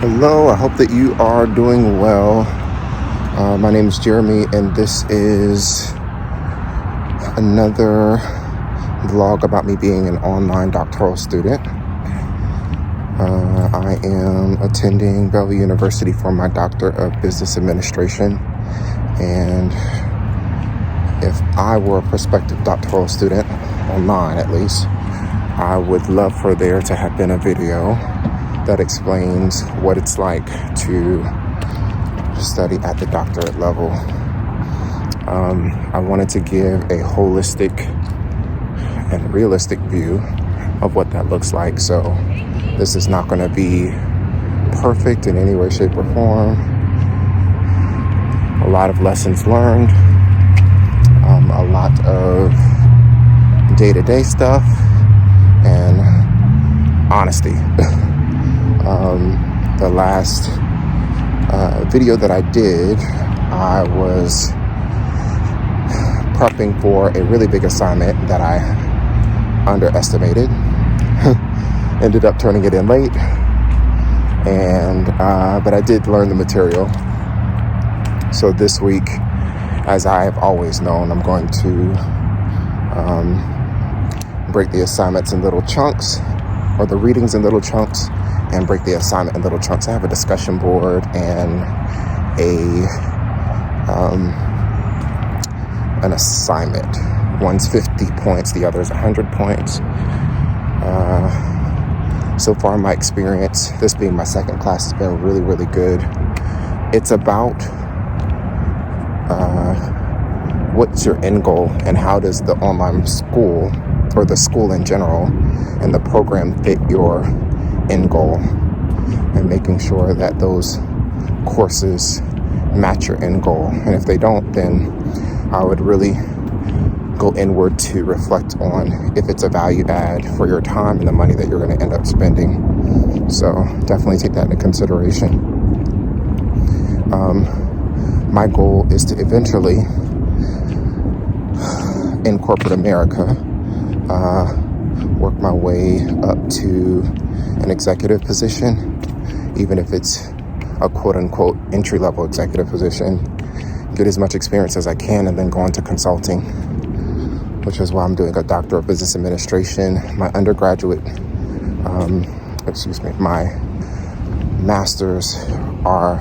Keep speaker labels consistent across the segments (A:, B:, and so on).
A: Hello, I hope that you are doing well. My name is Jeremy, and this is another vlog about me being an online doctoral student. I am attending Bellevue University for my Doctor of Business Administration, and if I were a prospective doctoral student, online at least, I would love for there to have been a video that explains what it's like to study at the doctorate level. I wanted to give a holistic and realistic view of what that looks like. So this is not going to be perfect in any way, shape, or form. A lot of lessons learned, a lot of day-to-day stuff, and honesty. The last video that I did, I was prepping for a really big assignment that I underestimated. Ended up turning it in late, and but I did learn the material. So this week, as I have always known, I'm going to break the assignments in little chunks, or the readings in little chunks, and break the assignment in little chunks. I have a discussion board and an assignment. One's 50 points, the other's 100 points. So far in my experience, this being my second class, has been really, really good. It's about what's your end goal, and how does the online school, or the school in general, and the program fit your end goal, and making sure that those courses match your end goal. And if they don't, then I would really go inward to reflect on if it's a value add for your time and the money that you're going to end up spending. So definitely take that into consideration. My goal is to eventually, in corporate America, work my way up to an executive position, even if it's a quote-unquote entry-level executive position. Get as much experience as I can, and then go into consulting, which is why I'm doing a Doctor of Business Administration. My undergraduate, my masters are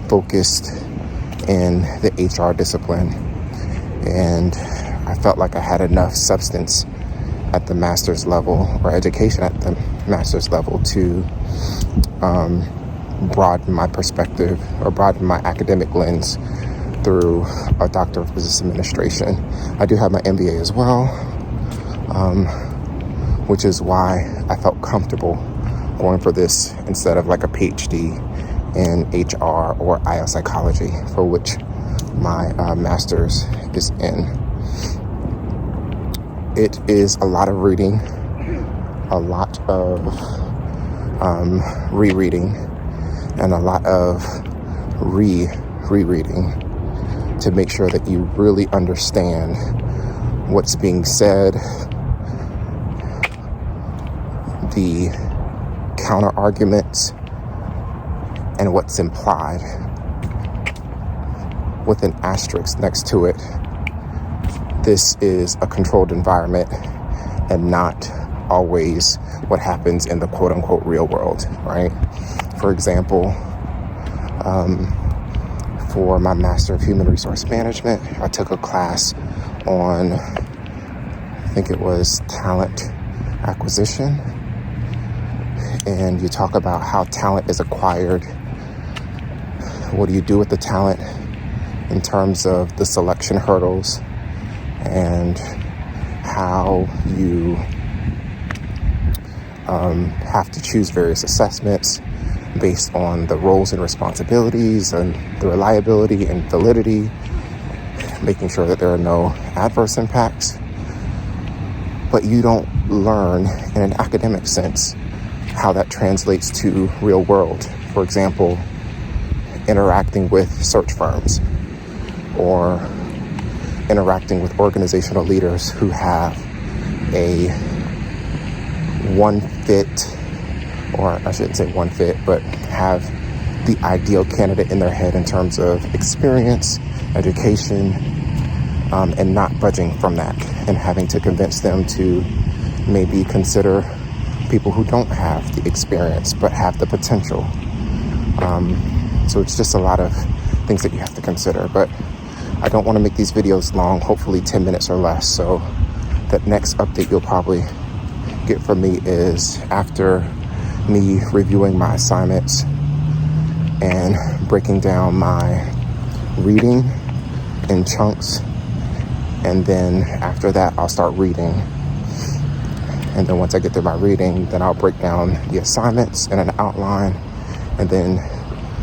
A: focused in the HR discipline, and I felt like I had enough substance at the master's level, or education at the master's level, to broaden my perspective, or broaden my academic lens through a Doctor of Business Administration. I do have my MBA as well, which is why I felt comfortable going for this instead of like a PhD in HR or IO psychology, for which my master's is in. It is a lot of reading, a lot of rereading, and a lot of rereading to make sure that you really understand what's being said, the counter arguments, and what's implied, with an asterisk next to it. This is a controlled environment, and not always what happens in the quote-unquote real world, right? For example, for my Master of Human Resource Management, I took a class on, I think it was talent acquisition, and you talk about how talent is acquired. What do you do with the talent in terms of the selection hurdles, and how you have to choose various assessments based on the roles and responsibilities, and the reliability and validity, making sure that there are no adverse impacts. But you don't learn in an academic sense how that translates to real world. For example, interacting with search firms, or interacting with organizational leaders who have a one fit or I shouldn't say one fit, but have the ideal candidate in their head in terms of experience, education, and not budging from that and having to convince them to maybe consider people who don't have the experience but have the potential. So it's just a lot of things that you have to consider. But I don't want to make these videos long, hopefully 10 minutes or less. So the next update you'll probably get from me is after me reviewing my assignments and breaking down my reading in chunks. And then after that, I'll start reading. And then once I get through my reading, then I'll break down the assignments in an outline and then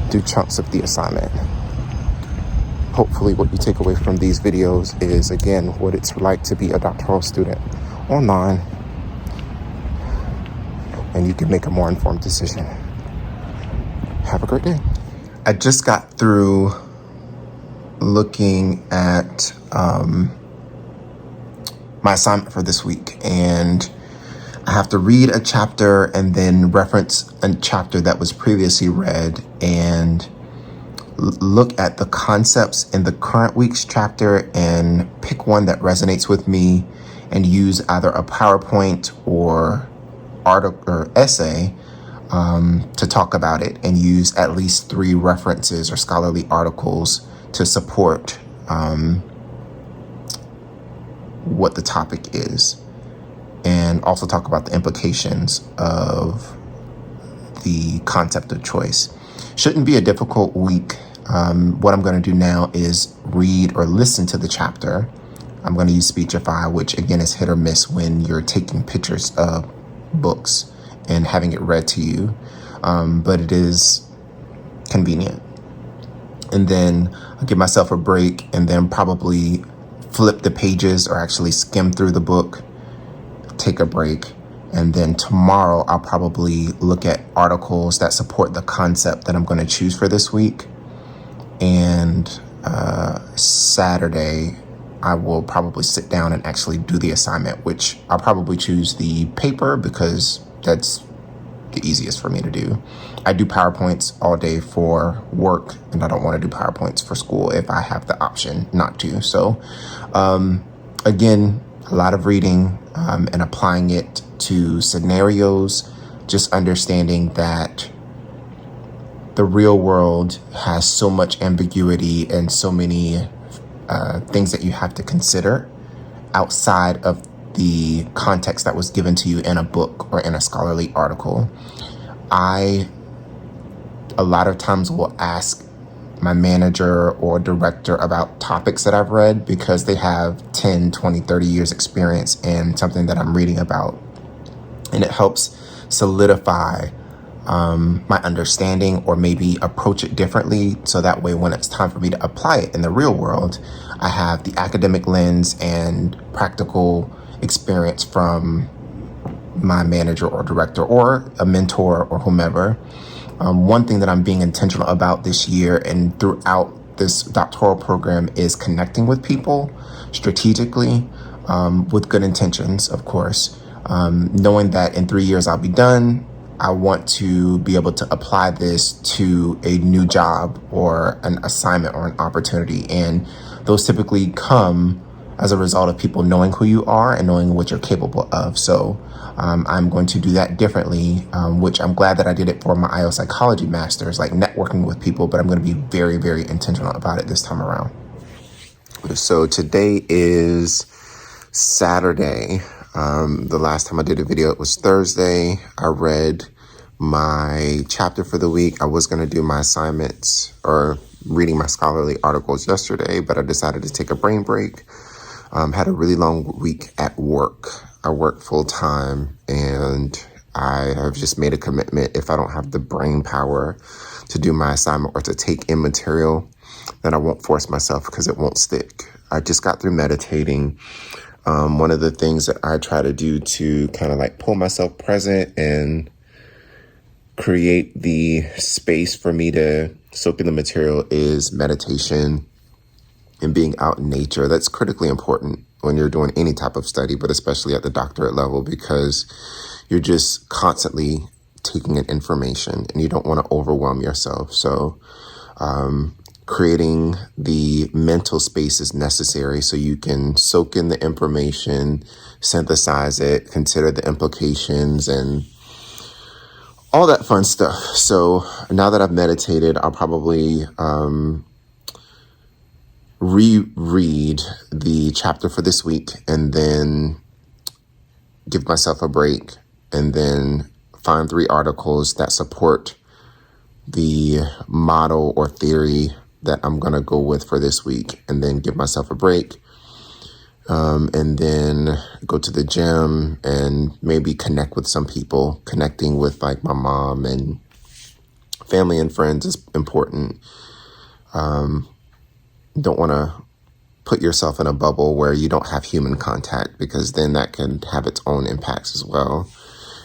A: do chunks of the assignment. Hopefully what you take away from these videos is, again, what it's like to be a doctoral student online, and you can make a more informed decision. Have a great day. I just got through looking at my assignment for this week, and I have to read a chapter and then reference a chapter that was previously read and look at the concepts in the current week's chapter and pick one that resonates with me and use either a PowerPoint or article or essay to talk about it, and use at least 3 references or scholarly articles to support what the topic is, and also talk about the implications of the concept of choice. Shouldn't be a difficult week. What I'm going to do now is read or listen to the chapter. I'm going to use Speechify, which again is hit or miss when you're taking pictures of books and having it read to you, but it is convenient. And then I'll give myself a break and then probably flip the pages or actually skim through the book, take a break. And then tomorrow I'll probably look at articles that support the concept that I'm going to choose for this week. And Saturday, I will probably sit down and actually do the assignment, which I'll probably choose the paper because that's the easiest for me to do. I do PowerPoints all day for work, and I don't want to do PowerPoints for school if I have the option not to. So again, a lot of reading and applying it to scenarios, just understanding that the real world has so much ambiguity and so many things that you have to consider outside of the context that was given to you in a book or in a scholarly article. I, a lot of times, will ask my manager or director about topics that I've read because they have 10, 20, 30 years experience in something that I'm reading about. And it helps solidify my understanding, or maybe approach it differently. So that way, when it's time for me to apply it in the real world, I have the academic lens and practical experience from my manager or director or a mentor or whomever. One thing that I'm being intentional about this year and throughout this doctoral program is connecting with people strategically, with good intentions, of course. Knowing that in 3 years I'll be done, I want to be able to apply this to a new job or an assignment or an opportunity. And those typically come as a result of people knowing who you are and knowing what you're capable of. So I'm going to do that differently, which I'm glad that I did it for my IO psychology master's, like networking with people, but I'm going to be very, very intentional about it this time around. So today is Saturday. The last time I did a video, it was Thursday. I read my chapter for the week. I was going to do my assignments or reading my scholarly articles yesterday, but I decided to take a brain break. Had a really long week at work. I work full time, and I have just made a commitment. If I don't have the brain power to do my assignment or to take in material, then I won't force myself because it won't stick. I just got through meditating. One of the things that I try to do to kind of like pull myself present and create the space for me to soak in the material is meditation and being out in nature. That's critically important when you're doing any type of study, but especially at the doctorate level, because you're just constantly taking in information, and you don't want to overwhelm yourself. So creating the mental space is necessary so you can soak in the information, synthesize it, consider the implications, and all that fun stuff. So now that I've meditated, I'll probably reread the chapter for this week and then give myself a break and then find 3 articles that support the model or theory that I'm going to go with for this week, and then give myself a break, and then go to the gym and maybe connect with some people. Connecting with like my mom and family and friends is important. Don't want to put yourself in a bubble where you don't have human contact, because then that can have its own impacts as well.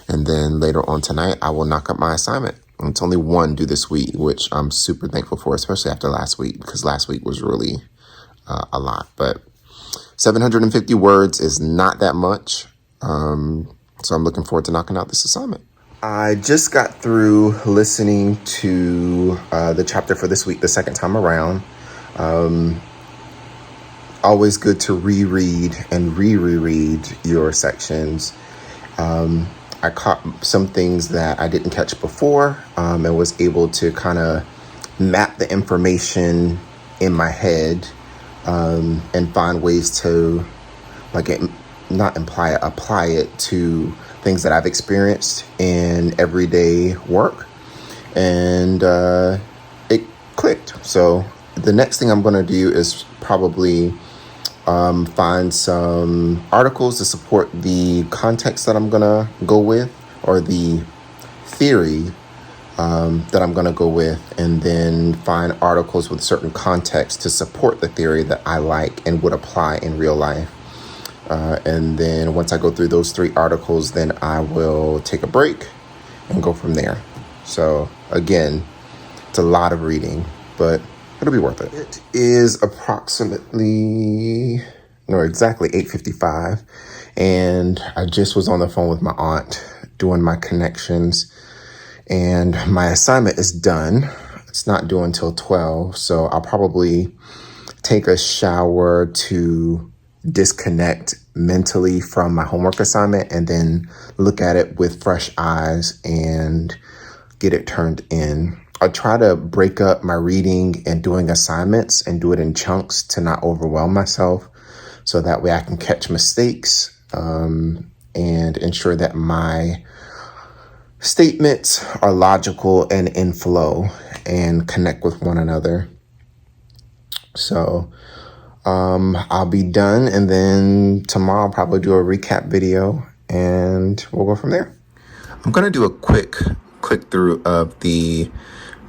A: And then later on tonight, I will knock up my assignment. It's only one due this week, which I'm super thankful for, especially after last week, because last week was really a lot. But 750 words is not that much. So I'm looking forward to knocking out this assignment. I just got through listening to the chapter for this week the second time around. Always good to reread and reread your sections. I caught some things that I didn't catch before, and was able to kind of map the information in my head, and find ways to apply it to things that I've experienced in everyday work. And it clicked. So the next thing I'm going to do is probably find some articles to support the context that I'm going to go with, or the theory that I'm going to go with, and then find articles with certain context to support the theory that I like and would apply in real life. And then once I go through those 3 articles, then I will take a break and go from there. So again, it's a lot of reading, but it'll be worth it. It is exactly 8:55. And I just was on the phone with my aunt doing my connections, and my assignment is done. It's not due until 12. So I'll probably take a shower to disconnect mentally from my homework assignment, and then look at it with fresh eyes and get it turned in. I try to break up my reading and doing assignments and do it in chunks to not overwhelm myself, so that way I can catch mistakes, and ensure that my statements are logical and in flow and connect with one another. So I'll be done, and then tomorrow I'll probably do a recap video, and we'll go from there. I'm going to do a quick click through of the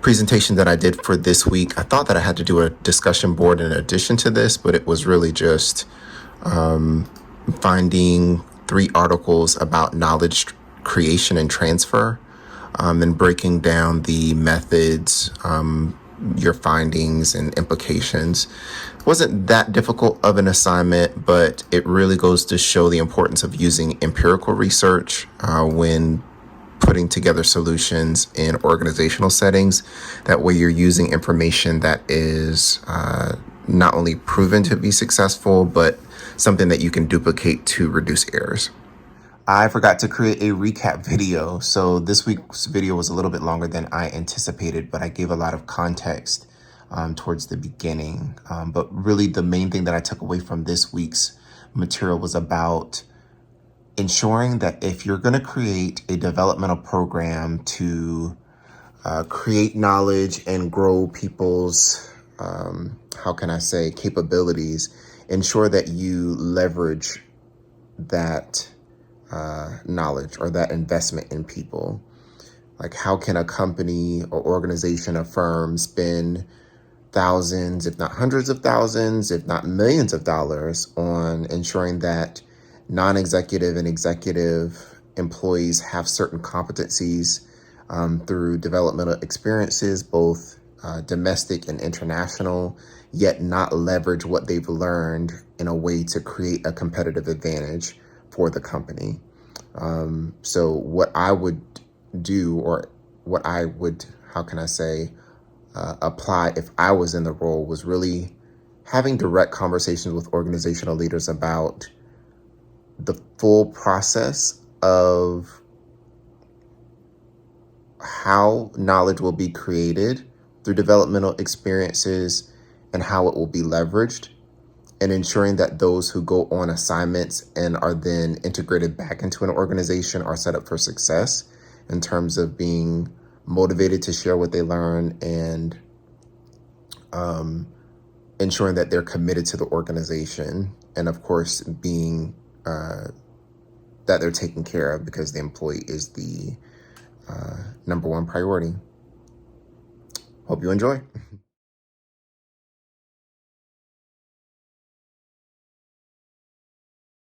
A: presentation that I did for this week. I thought that I had to do a discussion board in addition to this, but it was really just finding 3 articles about knowledge creation and transfer, and breaking down the methods, your findings and implications. It wasn't that difficult of an assignment, but it really goes to show the importance of using empirical research when putting together solutions in organizational settings. That way you're using information that is not only proven to be successful, but something that you can duplicate to reduce errors. I forgot to create a recap video. So this week's video was a little bit longer than I anticipated, but I gave a lot of context towards the beginning. But really the main thing that I took away from this week's material was about ensuring that if you're going to create a developmental program to create knowledge and grow people's, capabilities, ensure that you leverage that knowledge or that investment in people. Like, how can a company or organization or firm spend thousands, if not hundreds of thousands, if not millions of dollars on ensuring that non-executive and executive employees have certain competencies through developmental experiences, both domestic and international, yet not leverage what they've learned in a way to create a competitive advantage for the company. So what I would do, or what I would, how can I say, apply if I was in the role, was really having direct conversations with organizational leaders about the full process of how knowledge will be created through developmental experiences and how it will be leveraged, and ensuring that those who go on assignments and are then integrated back into an organization are set up for success in terms of being motivated to share what they learn, and ensuring that they're committed to the organization, and of course being that they're taken care of, because the employee is the number one priority. Hope you enjoy.